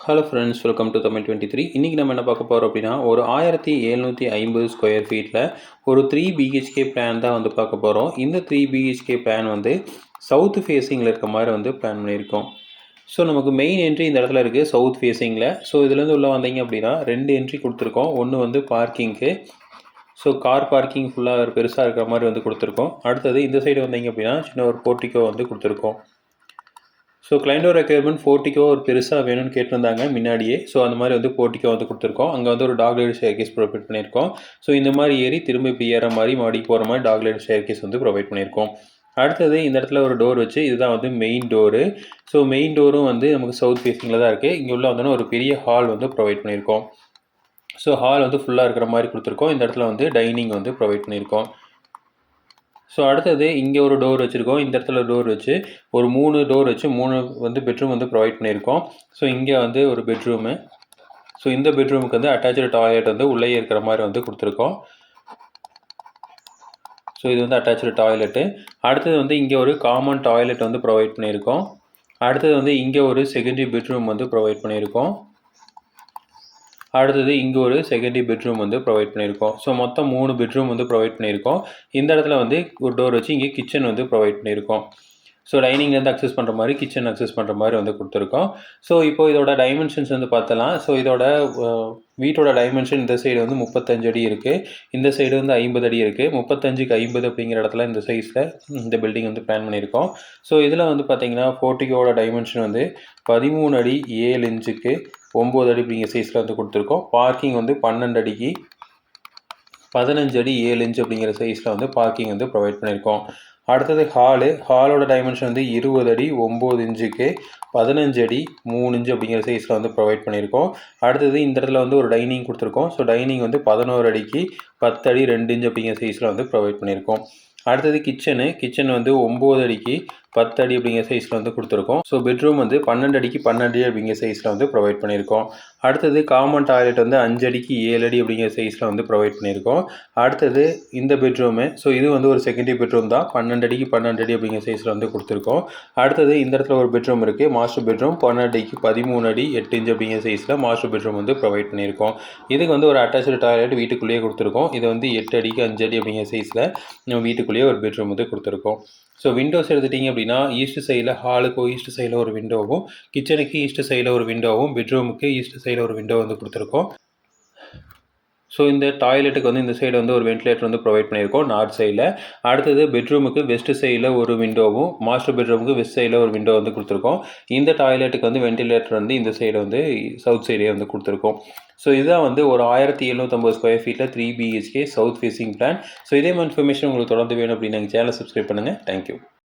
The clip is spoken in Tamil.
Hello friends, welcome to Tamil 23. இன்றைக்கி நம்ம என்ன பார்க்க போகிறோம் அப்படின்னா, ஒரு 1750 ஸ்கொயர் ஃபீட்டில் ஒரு 3 பிஹெச்கே பிளான் தான் வந்து பார்க்க போகிறோம். இந்த 3 பிஹெச்கே பிளான் வந்து சவுத் ஃபேஸிங்கில் இருக்க மாதிரி வந்து பிளான் பண்ணியிருக்கோம். ஸோ நமக்கு மெயின் என்ட்ரி இந்த இடத்துல இருக்குது சவுத் ஃபேஸிங்கில். ஸோ இதுலேருந்து உள்ளே வந்தீங்க அப்படின்னா 2 என்ட்ரி கொடுத்துருக்கோம். ஒன்று வந்து பார்க்கிங்க்கு, ஸோ கார் பார்க்கிங் ஃபுல்லாக பெருசாக இருக்கிற மாதிரி வந்து கொடுத்துருக்கோம். அடுத்தது இந்த சைடு வந்தீங்க அப்படின்னா சின்ன ஒரு போர்ட்டிக்கோ வந்து கொடுத்துருக்கோம். ஸோ கிளைண்டோட ரெக்யர்மெண்ட் போர்ட்டிக்கோ ஒரு பெருசாக வேணும்னு கேட்டிருந்தாங்க முன்னாடியே. ஸோ அந்த மாதிரி வந்து போர்ட்டிக்கோ வந்து கொடுத்துருக்கோம். அங்கே வந்து ஒரு டாக் லைட் ஸ்டேர்கேஸ் ப்ரொவைட் பண்ணியிருக்கோம். ஸோ இந்த மாதிரி ஏறி திரும்ப இப்போ ஏற மாதிரி மாடிக்கு போகிற மாதிரி டாக் லைட் ஸ்டேர்கேஸ் வந்து ப்ரொவைட் பண்ணியிருக்கோம். அடுத்தது இந்த இடத்துல ஒரு டோர் வச்சு, இதுதான் வந்து மெயின் டோரு. ஸோ மெயின் டோரும் வந்து நமக்கு சவுத் ஃபேஸிங்கில் தான் இருக்குது. இங்கே உள்ள வந்தோன்னா ஒரு பெரிய ஹால் வந்து ப்ரொவைட் பண்ணியிருக்கோம். ஸோ ஹால் வந்து ஃபுல்லாக இருக்கிற மாதிரி கொடுத்துருக்கோம். இந்த இடத்துல வந்து டைனிங் வந்து ப்ரொவைட் பண்ணியிருக்கோம். ஸோ அடுத்தது இங்கே ஒரு டோர் வச்சுருக்கோம். இந்த இடத்துல டோர் வச்சு ஒரு 3 டோர் வச்சு 3 வந்து பெட்ரூம் வந்து ப்ரொவைட் பண்ணியிருக்கோம். ஸோ இங்கே வந்து ஒரு பெட்ரூமு. ஸோ இந்த பெட்ரூமுக்கு வந்து அட்டாச்சு டாய்லெட் வந்து உள்ளே இருக்கிற மாதிரி வந்து கொடுத்துருக்கோம். ஸோ இது வந்து அட்டாச்சு டாய்லெட்டு. அடுத்தது வந்து இங்கே ஒரு காமன் டாய்லெட் வந்து ப்ரொவைட் பண்ணியிருக்கோம். அடுத்தது வந்து இங்கே ஒரு செகண்டரி பெட்ரூம் வந்து ப்ரொவைட் பண்ணியிருக்கோம். அடுத்தது இங்கே ஒரு செகண்டரி பெட்ரூம் வந்து ப்ரொவைட் பண்ணியிருக்கோம். ஸோ மொத்தம் 3 பெட்ரூம் வந்து ப்ரொவைட் பண்ணியிருக்கோம். இந்த இடத்துல வந்து ஒரு டோர் வச்சு இங்கே கிச்சன் வந்து ப்ரொவைட் பண்ணியிருக்கோம். ஸோ டைனிங்லேருந்து அக்சஸ் பண்ணுற மாதிரி, கிச்சன் அக்சஸ் பண்ணுற மாதிரி வந்து கொடுத்துருக்கோம். ஸோ இப்போ இதோட டைமென்ஷன்ஸ் வந்து பார்த்தலாம். ஸோ இதோட வீட்டோட டைமென்ஷன் இந்த சைடு வந்து 35 அடி இருக்குது. இந்த சைடு வந்து 50 அடி இருக்குது. 35க்கு 50 அப்படிங்கிற இடத்துல இந்த சைஸில் இந்த பில்டிங் வந்து பிளான் பண்ணியிருக்கோம். ஸோ இதில் வந்து பார்த்தீங்கன்னா போர்ட்டிக்கோட டைமென்ஷன் வந்து 13 அடி 7 இன்ச்சுக்கு 9 அடி அப்படிங்கிற சைஸில் வந்து கொடுத்துருக்கோம். பார்க்கிங் வந்து 12 அடிக்கு 15 அடி 7 இன்ச் அப்படிங்கிற சைஸில் வந்து பார்க்கிங் வந்து ப்ரொவைட் பண்ணியிருக்கோம். அடுத்தது ஹாலோட டைமென்ஷன் வந்து 20 அடி 9 இன்ச்சுக்கு 15 அடி 3 இன்ச்சு அப்படிங்கிற சைஸில் வந்து ப்ரொவைட் பண்ணியிருக்கோம். அடுத்தது இந்த இடத்துல வந்து ஒரு டைனிங் கொடுத்துருக்கோம். ஸோ டைனிங் வந்து 11 அடிக்கு 10 அடி 2 இன்ச் அப்படிங்கிற சைஸில் வந்து ப்ரொவைட் பண்ணியிருக்கோம். அடுத்தது கிச்சன் வந்து 9 அடிக்கு 10 அடி அப்படிங்கிற சைஸில் வந்து கொடுத்துருக்கோம். ஸோ பெட்ரூம் வந்து 12 அடிக்கு 12 அடி அப்படிங்கிற சைஸில் வந்து ப்ரொவைட் பண்ணியிருக்கோம். அடுத்தது காமன் டாய்லெட் வந்து 5 அடிக்கு 7 அடி அப்படிங்கிற சைஸில் வந்து ப்ரொவைட் பண்ணியிருக்கோம். அடுத்தது இந்த பெட்ரூமு, ஸோ இது வந்து ஒரு செகண்டரி பெட்ரூம் தான். 12 அடிக்கு 12 அடி அப்படிங்கிற சைஸில் வந்து கொடுத்துருக்கோம். அடுத்தது இந்த இடத்துல ஒரு பெட்ரூம் இருக்குது, மாஸ்டர் பெட்ரூம். 12 அடிக்கு 13 அடி 8 இன்ச் அப்படிங்கிற சைஸில் மாஸ்டர் பெட்ரூம் வந்து ப்ரொவைட் பண்ணியிருக்கோம். இதுக்கு வந்து ஒரு அட்டாச்சு டாய்லெட் வீட்டுக்குள்ளேயே கொடுத்துருக்கோம். இது வந்து 8 அடிக்கு 5 அடி அப்படிங்கிற சைஸில் நம்ம வீட்டுக்குள்ளேயே ஒரு பெட்ரூம் வந்து கொடுத்துருக்கோம். ஸோ விண்டோஸ் எடுத்துட்டிங்க அப்படின்னா ஈஸ்ட் சைடில் ஹாலுக்கு ஈஸ்ட் சைடில் ஒரு விண்டோவும், கிச்சனுக்கு ஈஸ்ட் சைடில் ஒரு விண்டோவும், பெட்ரூமுக்கு ஈஸ்ட் சைடில் ஒரு விண்டோ வந்து கொடுத்துருக்கோம். ஸோ இந்த டாய்லெட்டுக்கு வந்து இந்த சைடு வந்து ஒரு வென்டிலேட்டர் வந்து ப்ரொவைட் பண்ணியிருக்கோம் நார்த் சைடில். அடுத்தது பெட்ரூமுக்கு வெஸ்ட் சைடில் ஒரு விண்டோவும், மாஸ்டர் பெட்ரூமுக்கு வெஸ்ட் சைடில் ஒரு விண்டோ வந்து கொடுத்துருக்கோம். இந்த டாய்லெட்டுக்கு வந்து வென்டிலேட்டர் வந்து இந்த சைடு வந்து சவுத் சைடே வந்து கொடுத்துருக்கோம். ஸோ இதுதான் வந்து ஒரு 1750 ஸ்கொயர் ஃபீட்டில் 3 BHK south facing plan. So இதே மாதிரி இன்ஃபர்மேஷன் உங்களுக்கு தொடர்ந்து வேணும் அப்படின்னு எங்கள் சேனலை சப்ஸ்கிரைப் பண்ணுங்கள். தேங்க்யூ.